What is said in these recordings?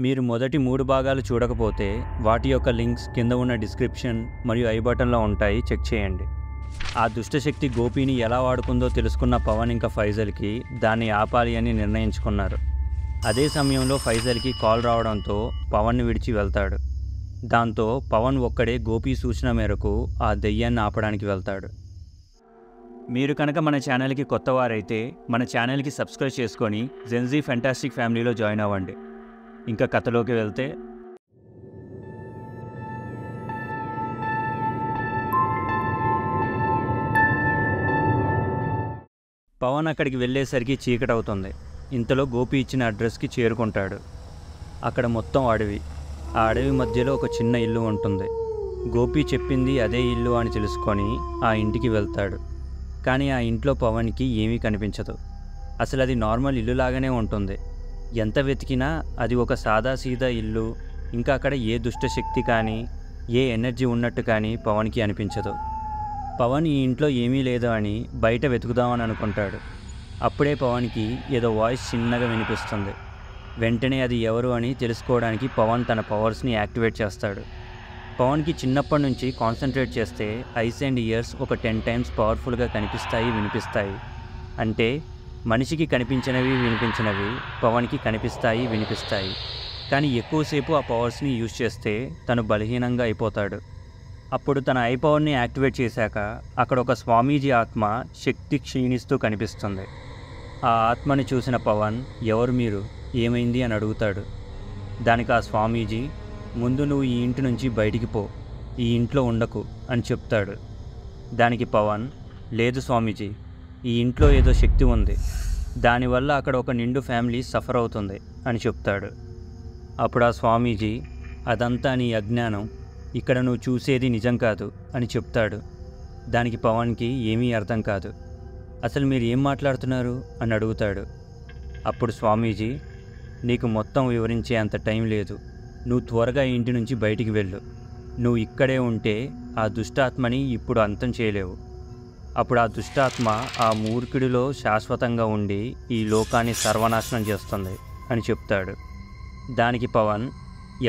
మీరు మొదటి 3 భాగాలు చూడకపోతే వాటి యొక్క లింక్స్ కింద ఉన్న డిస్క్రిప్షన్ మరియు ఐ బటన్లో ఉంటాయి, చెక్ చేయండి. ఆ దుష్టశక్తి గోపీని ఎలా వాడుకుందో తెలుసుకున్న పవన్ ఇంకా ఫైజల్కి దాన్ని ఆపాలి అని నిర్ణయించుకున్నారు. అదే సమయంలో ఫైజల్కి కాల్ రావడంతో పవన్ని విడిచి వెళ్తాడు. దాంతో పవన్ ఒక్కడే గోపి సూచన మేరకు ఆ దెయ్యాన్ని ఆపడానికి వెళ్తాడు. మీరు కనుక మన ఛానల్కి కొత్తవారైతే మన ఛానల్కి సబ్స్క్రైబ్ చేసుకొని జెన్జీ ఫెంటాస్టిక్ ఫ్యామిలీలో జాయిన్ అవ్వండి. ఇంకా కథలోకి వెళ్తే, పవన్ అక్కడికి వెళ్ళేసరికి చీకటవుతుంది. ఇంతలో గోపి ఇచ్చిన అడ్రస్కి చేరుకుంటాడు. అక్కడ మొత్తం అడవి. ఆ అడవి మధ్యలో ఒక చిన్న ఇల్లు ఉంటుంది. గోపి చెప్పింది అదే ఇల్లు అని తెలుసుకొని ఆ ఇంటికి వెళ్తాడు. కానీ ఆ ఇంట్లో పవన్కి ఏమీ కనిపించదు. అసలు అది నార్మల్ ఇల్లు లాగానే ఉంటుంది. ఎంత వెతికినా అది ఒక సాదాసీదా ఇల్లు. ఇంకా అక్కడ ఏ దుష్టశక్తి కానీ ఏ ఎనర్జీ ఉన్నట్టు కానీ పవన్కి అనిపించదు. పవన్ ఈ ఇంట్లో ఏమీ లేదు అని బయట వెతుకుదామని అనుకుంటాడు. అప్పుడే పవన్కి ఏదో వాయిస్ చిన్నగా వినిపిస్తుంది. వెంటనే అది ఎవరు అని తెలుసుకోవడానికి పవన్ తన పవర్స్ని యాక్టివేట్ చేస్తాడు. పవన్కి చిన్నప్పటి నుంచి కాన్సన్ట్రేట్ చేస్తే ఐస్ అండ్ ఇయర్స్ ఒక 10 టైమ్స్ పవర్ఫుల్గా కనిపిస్తాయి, వినిపిస్తాయి. అంటే మనిషికి కనిపించినవి వినిపించినవి పవన్కి కనిపిస్తాయి, వినిపిస్తాయి. కానీ ఎక్కువసేపు ఆ పవర్స్ని యూజ్ చేస్తే తను బలహీనంగా అయిపోతాడు. అప్పుడు తన ఐ పవర్ని యాక్టివేట్ చేశాక అక్కడ ఒక స్వామీజీ ఆత్మ శక్తి క్షీణిస్తూ కనిపిస్తుంది. ఆ ఆత్మని చూసిన పవన్, ఎవరు మీరు, ఏమైంది అని అడుగుతాడు. దానికి ఆ స్వామీజీ, ముందు నువ్వు ఈ ఇంటి నుంచి బయటికి పో, ఈ ఇంట్లో ఉండకు అని చెప్తాడు. దానికి పవన్, లేదు స్వామీజీ, ఈ ఇంట్లో ఏదో శక్తి ఉంది, దానివల్ల అక్కడ ఒక నిండు ఫ్యామిలీ సఫర్ అవుతుంది అని చెప్తాడు. అప్పుడు ఆ స్వామీజీ, అదంతా నీ అజ్ఞానం, ఇక్కడ నువ్వు చూసేది నిజం కాదు అని చెప్తాడు. దానికి పవన్కి ఏమీ అర్థం కాదు. అసలు మీరు ఏం మాట్లాడుతున్నారు అని అడుగుతాడు. అప్పుడు స్వామీజీ, నీకు మొత్తం వివరించే అంత టైం లేదు, నువ్వు త్వరగా ఇంటి నుంచి బయటికి వెళ్ళు. నువ్వు ఇక్కడే ఉంటే ఆ దుష్టాత్మని ఇప్పుడు అంతం చేయలేవు. అప్పుడు ఆ దుష్టాత్మ ఆ మూర్ఖుడిలో శాశ్వతంగా ఉండి ఈ లోకాన్ని సర్వనాశనం చేస్తుంది అని చెప్తాడు. దానికి పవన్,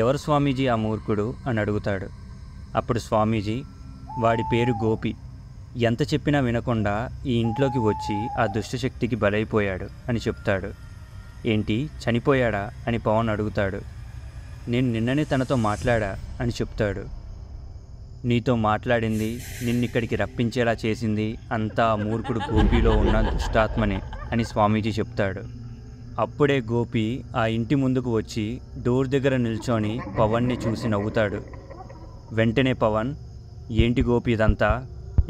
ఎవరు స్వామీజీ ఆ మూర్ఖుడు అని అడుగుతాడు. అప్పుడు స్వామీజీ, వాడి పేరు గోపి, ఎంత చెప్పినా వినకుండా ఈ ఇంట్లోకి వచ్చి ఆ దుష్టశక్తికి బలైపోయాడు అని చెప్తాడు. ఏంటి, చనిపోయాడా అని పవన్ అడుగుతాడు. నేను నిన్ననే తనతో మాట్లాడా అని చెప్తాడు. నీతో మాట్లాడింది, నిన్నిక్కడికి రప్పించేలా చేసింది అంతా ఆ మూర్ఖుడు గోపిలో ఉన్న దుష్టాత్మనే అని స్వామీజీ చెప్తాడు. అప్పుడే గోపి ఆ ఇంటి ముందుకు వచ్చి డోర్ దగ్గర నిల్చొని పవన్ని చూసి నవ్వుతాడు. వెంటనే పవన్, ఏంటి గోపి ఇదంతా,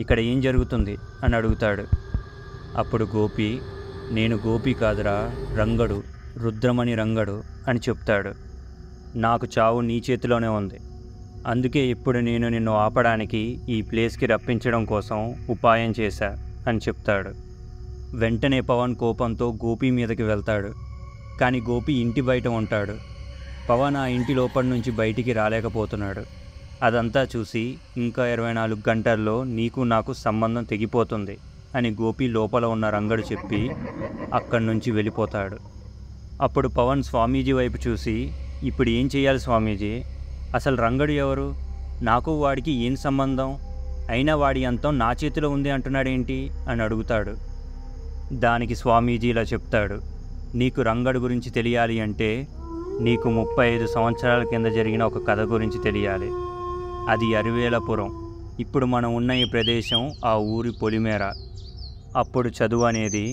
ఇక్కడ ఏం జరుగుతుంది అని అడుగుతాడు. అప్పుడు గోపి, నేను గోపి కాదురా, రంగడు, రుద్రమణి రంగడు అని చెప్తాడు. నాకు చావు నీ చేతిలోనే ఉంది, అందుకే ఇప్పుడు నేను నిన్ను ఆపడానికి ఈ ప్లేస్కి రప్పించడం కోసం ఉపాయం చేశా అని చెప్తాడు. వెంటనే పవన్ కోపంతో గోపి మీదకి వెళ్తాడు. కానీ గోపి ఇంటి బయట ఉంటాడు. పవన్ ఆ ఇంటి లోపల నుంచి బయటికి రాలేకపోతున్నాడు. అదంతా చూసి, ఇంకా 24 గంటల్లో నీకు నాకు సంబంధం తెగిపోతుంది అని గోపి లోపల ఉన్న రంగడు చెప్పి అక్కడి నుంచి వెళ్ళిపోతాడు. అప్పుడు పవన్ స్వామీజీ వైపు చూసి, ఇప్పుడు ఏం చేయాలి స్వామీజీ, అసలు రంగడు ఎవరు, నాకు వాడికి ఏం సంబంధం, అయినా వాడి అంతం నా చేతిలో ఉంది అంటున్నాడేంటి అని అడుగుతాడు. దానికి స్వామీజీ ఇలా చెప్తాడు, నీకు రంగడు గురించి తెలియాలి అంటే నీకు 35 సంవత్సరాల కింద జరిగిన ఒక కథ గురించి తెలియాలి. అది అరివేలపురం. ఇప్పుడు మనం ఉన్న ఈ ప్రదేశం ఆ ఊరి పొలిమేర. అప్పుడు చదువు అనేది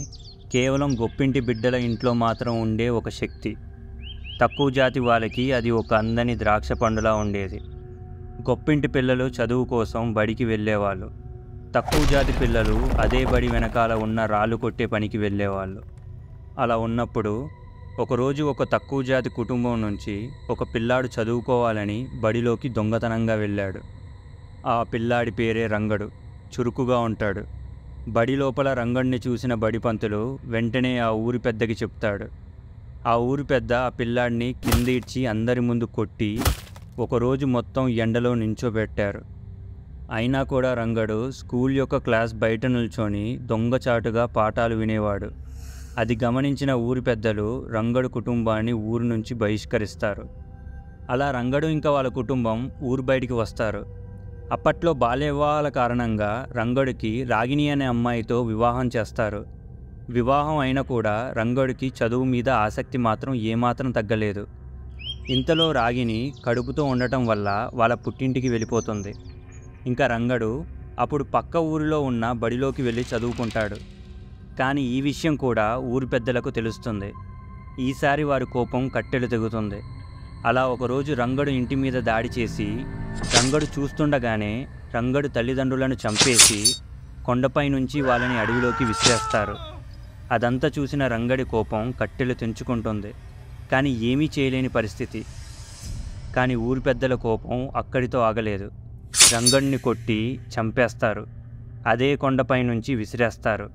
కేవలం గొప్పింటి బిడ్డల ఇంట్లో మాత్రం ఉండే ఒక శక్తి. తక్కువ జాతి వాళ్ళకి అది ఒక అందని ద్రాక్ష పండులా ఉండేది. గొప్పింటి పిల్లలు చదువు కోసం బడికి వెళ్ళేవాళ్ళు. తక్కువ జాతి పిల్లలు అదే బడి వెనకాల ఉన్న రాళ్ళు కొట్టే పనికి వెళ్ళేవాళ్ళు. అలా ఉన్నప్పుడు ఒకరోజు ఒక తక్కువ జాతి కుటుంబం నుంచి ఒక పిల్లాడు చదువుకోవాలని బడిలోకి దొంగతనంగా వెళ్ళాడు. ఆ పిల్లాడి పేరే రంగడు. చురుకుగా ఉంటాడు. బడి లోపల రంగడిని చూసిన బడి పంతులు వెంటనే ఆ ఊరి పెద్దకి చెప్తాడు. ఆ ఊరి పెద్ద ఆ పిల్లాడిని కింద ఇడ్చి అందరి ముందు కొట్టి ఒకరోజు మొత్తం ఎండలో నించోబెట్టారు. అయినా కూడా రంగడు స్కూల్ యొక్క క్లాస్ బయట నిల్చొని దొంగచాటుగా పాఠాలు వినేవాడు. అది గమనించిన ఊరి పెద్దలు రంగడు కుటుంబాన్ని ఊరు నుంచి బహిష్కరిస్తారు. అలా రంగడు ఇంకా వాళ్ళ కుటుంబం ఊరు బయటికి వస్తారు. అప్పట్లో బాల్య వివాహాల కారణంగా రంగడికి రాగిణి అనే అమ్మాయితో వివాహం చేస్తారు. వివాహం అయినా కూడా రంగడికి చదువు మీద ఆసక్తి మాత్రం ఏమాత్రం తగ్గలేదు. ఇంతలో రాగిణి కడుపుతో ఉండటం వల్ల వాళ్ళ పుట్టింటికి వెళ్ళిపోతుంది. ఇంకా రంగడు అప్పుడు పక్క ఊరిలో ఉన్న బడిలోకి వెళ్ళి చదువుకుంటాడు. కానీ ఈ విషయం కూడా ఊరి పెద్దలకు తెలుస్తుంది. ఈసారి వారి కోపం కట్టెలు తెగుతుంది. అలా ఒకరోజు రంగడు ఇంటి మీద దాడి చేసి రంగడు చూస్తుండగానే రంగడు తల్లిదండ్రులను చంపేసి కొండపై నుంచి వాళ్ళని అడవిలోకి విసిరేస్తారు. అదంతా చూసిన రంగడి కోపం కట్టెలు తెంచుకుంటుంది. కానీ ఏమీ చేయలేని పరిస్థితి. కానీ ఊరి పెద్దల కోపం అక్కడితో ఆగలేదు. రంగడిని కొట్టి చంపేస్తారు. అదే కొండపై నుంచి విసిరేస్తారు.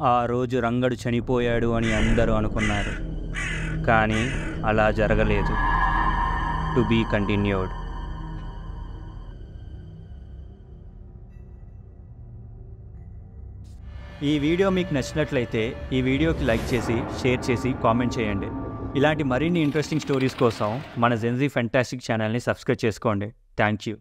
ఆ రోజు రంగడు చనిపోయాడు అని అందరూ అనుకున్నారు. కానీ అలా జరగలేదు. To be continued. ఈ వీడియో మీకు నచ్చినట్లయితే ఈ వీడియోకి లైక్ చేసి షేర్ చేసి కామెంట్ చేయండి. ఇలాంటి మరిన్ని ఇంట్రెస్టింగ్ స్టోరీస్ కోసం మన జెన్జీ ఫెంటాస్టిక్ ఛానల్ని సబ్స్క్రైబ్ చేసుకోండి. Thank you.